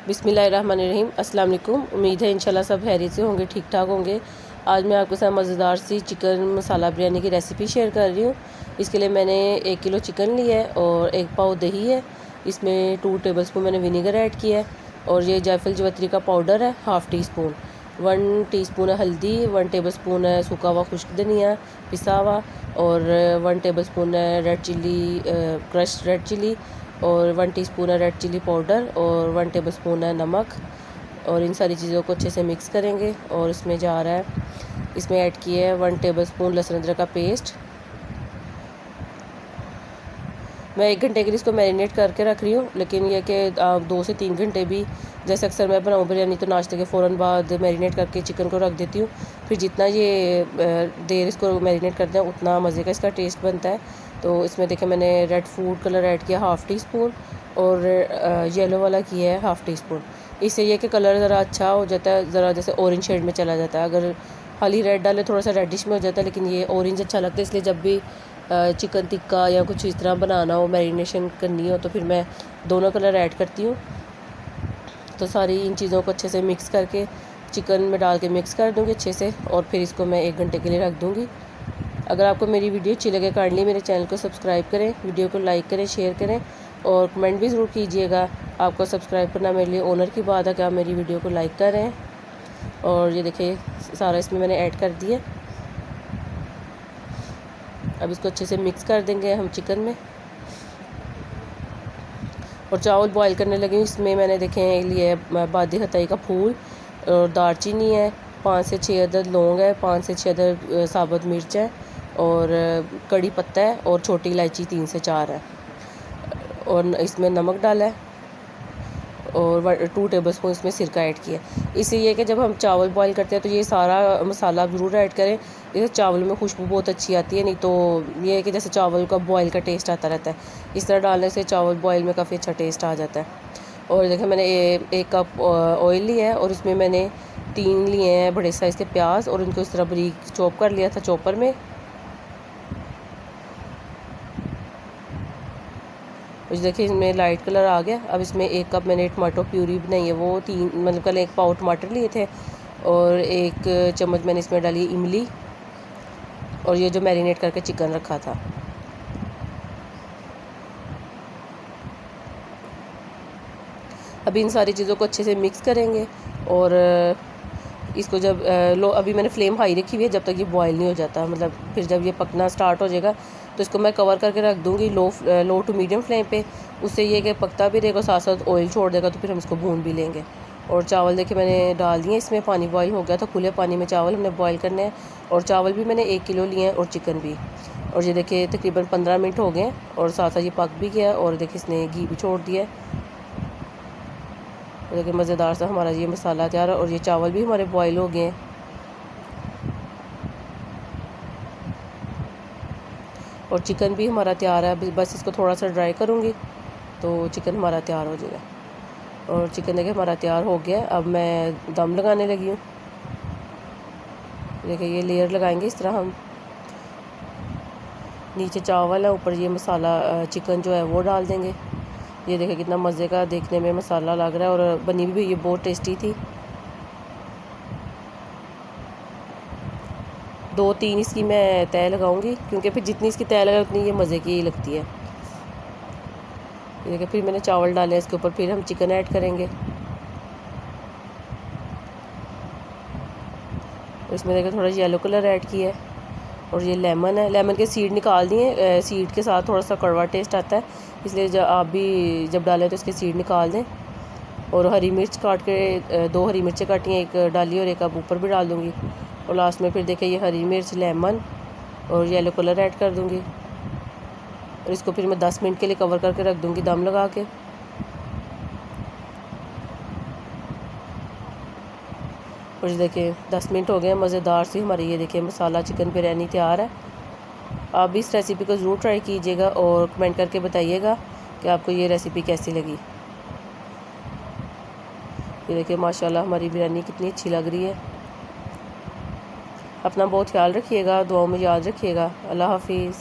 बिस्मिल्लाहिर्रहमानिर्रहीम। अस्सलाम वालेकुम। उम्मीद है इंशाल्लाह सब खैरियत से होंगे, ठीक ठाक होंगे। आज मैं आपके साथ मज़ेदार सी चिकन मसाला बिरयानी की रेसिपी शेयर कर रही हूँ। इसके लिए मैंने 1 किलो चिकन लिया है और 1 पाव दही है। इसमें 2 टेबलस्पून मैंने विनेगर ऐड किया है और ये जायफल जवत्री का पाउडर है हाफ़ टी स्पून, 1 टीस्पून है हल्दी, 1 टेबलस्पून है सूखा हुआ खुश्क धनिया पिसा हुआ और 1 टेबलस्पून है red chilli crushed red chilli और 1 टीस्पून है रेड चिल्ली पाउडर और 1 टेबलस्पून है नमक। और इन सारी चीज़ों को अच्छे से मिक्स करेंगे। और इसमें जा रहा है, इसमें ऐड किया है 1 टेबलस्पून लहसुन अदरक का पेस्ट। मैं 1 घंटे के लिए इसको मैरिनेट करके रख रही हूँ, लेकिन यह कि आप 2 से 3 घंटे भी, जैसे अक्सर मैं बनाऊँ बिरयानी तो नाश्ते के फ़ौरन बाद मैरिनेट करके चिकन को रख देती हूँ। फिर जितना ये देर इसको मैरिनेट करते हैं उतना मज़े का इसका टेस्ट बनता है। तो इसमें देखें मैंने रेड फूड कलर ऐड किया हाफ़ टी स्पून और येलो वाला किया है हाफ़ टी स्पून। इससे यह कि कलर ज़रा अच्छा हो जाता है, ज़रा जैसे ऑरेंज शेड में चला जाता है। अगर खाली रेड डाले थोड़ा सा रेडिश में हो जाता है, लेकिन ये ऑरेंज अच्छा लगता है। इसलिए जब भी चिकन टिक्का या कुछ इस तरह बनाना हो, मैरिनेशन करनी हो, तो फिर मैं दोनों कलर ऐड करती हूँ। तो सारी इन चीज़ों को अच्छे से मिक्स करके चिकन में डाल के मिक्स कर दूँगी अच्छे से और फिर इसको मैं 1 घंटे के लिए रख दूँगी। अगर आपको मेरी वीडियो अच्छी लगे काइंडली मेरे चैनल को सब्सक्राइब करें, वीडियो को लाइक करें, शेयर करें और कमेंट भी ज़रूर कीजिएगा। आपको सब्सक्राइब करना मेरे लिए ऑनर की बात है कि आप मेरी वीडियो को लाइक करें। और ये देखिए सारा इसमें मैंने ऐड कर दिया। अब इसको अच्छे से मिक्स कर देंगे हम चिकन में। और चावल बॉईल करने लगी, इसमें मैंने देखें लिए बादी हताई का फूल और दालचीनी है, 5 से 6 अदद लौंग है, 5 से 6 अदद साबुत मिर्च है और कड़ी पत्ता है और छोटी इलायची 3 से 4 है। और इसमें नमक डाला है और 2 टेबलस्पून इसमें सिरका ऐड किया। इससे ये कि जब हम चावल बॉईल करते हैं तो ये सारा मसाला ज़रूर ऐड करें, इससे चावल में खुशबू बहुत अच्छी आती है। नहीं तो ये है कि जैसे चावल का बॉईल का टेस्ट आता रहता है, इस तरह डालने से चावल बॉईल में काफ़ी अच्छा टेस्ट आ जाता है। और देखिए मैंने 1 कप ऑयल लिया है और इसमें मैंने 3 लिए हैं बड़े साइज़ के प्याज और उनको इस तरह बारीक चॉप कर लिया था चॉपर में। कुछ देखिए इसमें लाइट कलर आ गया। अब इसमें 1 कप मैंने टमाटो प्यूरी बनाई है, वो 3 मतलब कल 1 पाव टमाटर लिए थे और 1 चम्मच मैंने इसमें डाली इमली और ये जो मैरिनेट करके चिकन रखा था। अभी इन सारी चीज़ों को अच्छे से मिक्स करेंगे और इसको जब अभी मैंने फ्लेम हाई रखी हुई है जब तक ये बॉयल नहीं हो जाता। मतलब फिर जब ये पकना स्टार्ट हो जाएगा तो इसको मैं कवर करके रख दूँगी लो टू मीडियम फ्लेम पे। उससे ये कि पकता भी रहेगा, साथ साथ ऑयल छोड़ देगा, तो फिर हम इसको भून भी लेंगे। और चावल देखिए मैंने डाल दिए, इसमें पानी बॉयल हो गया था, खुले पानी में चावल हमने बॉयल करने हैं। और चावल भी मैंने 1 किलो लिए हैं और चिकन भी। और ये देखिए तकरीबन 15 मिनट हो गए हैं और साथ साथ ये पक भी गया और देखिए इसने घी भी छोड़ दिया है। देखिए मज़ेदार सा हमारा ये मसाला तैयार है और ये चावल भी हमारे बॉयल हो गए हैं। और चिकन भी हमारा तैयार है, बस इसको थोड़ा सा ड्राई करूँगी तो चिकन हमारा तैयार हो जाएगा। और चिकन देखिए हमारा तैयार हो गया। अब मैं दम लगाने लगी हूँ। देखिए ये लेयर लगाएंगे इस तरह हम, नीचे चावल है, ऊपर ये मसाला चिकन जो है वो डाल देंगे। ये देखिए कितना मज़े का देखने में मसाला लग रहा है और बनी भी ये बहुत टेस्टी थी। 2-3 इसकी मैं तय लगाऊंगी, क्योंकि फिर जितनी इसकी तय लगाए उतनी ये मज़े की लगती है। देखिए फिर मैंने चावल डाले इसके ऊपर, फिर हम चिकन ऐड करेंगे। इसमें देखिए थोड़ा येलो कलर ऐड किया है और ये लेमन है, लेमन के सीड निकाल दिए। सीड के साथ थोड़ा सा कड़वा टेस्ट आता है, इसलिए जब आप भी जब डालें तो इसके सीड निकाल दें। और हरी मिर्च काट के 2 हरी मिर्चें काटी हैं, 1 डाली और 1 अब ऊपर भी डाल दूँगी। और लास्ट में फिर देखिए ये हरी मिर्च, लेमन और येलो कलर ऐड कर दूँगी और इसको फिर मैं 10 मिनट के लिए कवर करके रख दूँगी दम लगा के। और देखिए 10 मिनट हो गए, मज़ेदार सी हमारी ये देखिए मसाला चिकन बिरयानी तैयार है। आप भी इस रेसिपी को ज़रूर ट्राई कीजिएगा और कमेंट करके बताइएगा कि आपको ये रेसिपी कैसी लगी। ये देखिए माशाल्लाह हमारी बिरयानी कितनी अच्छी लग रही है। अपना बहुत ख्याल रखिएगा, दुआओं में याद रखिएगा। अल्लाह हाफिज़।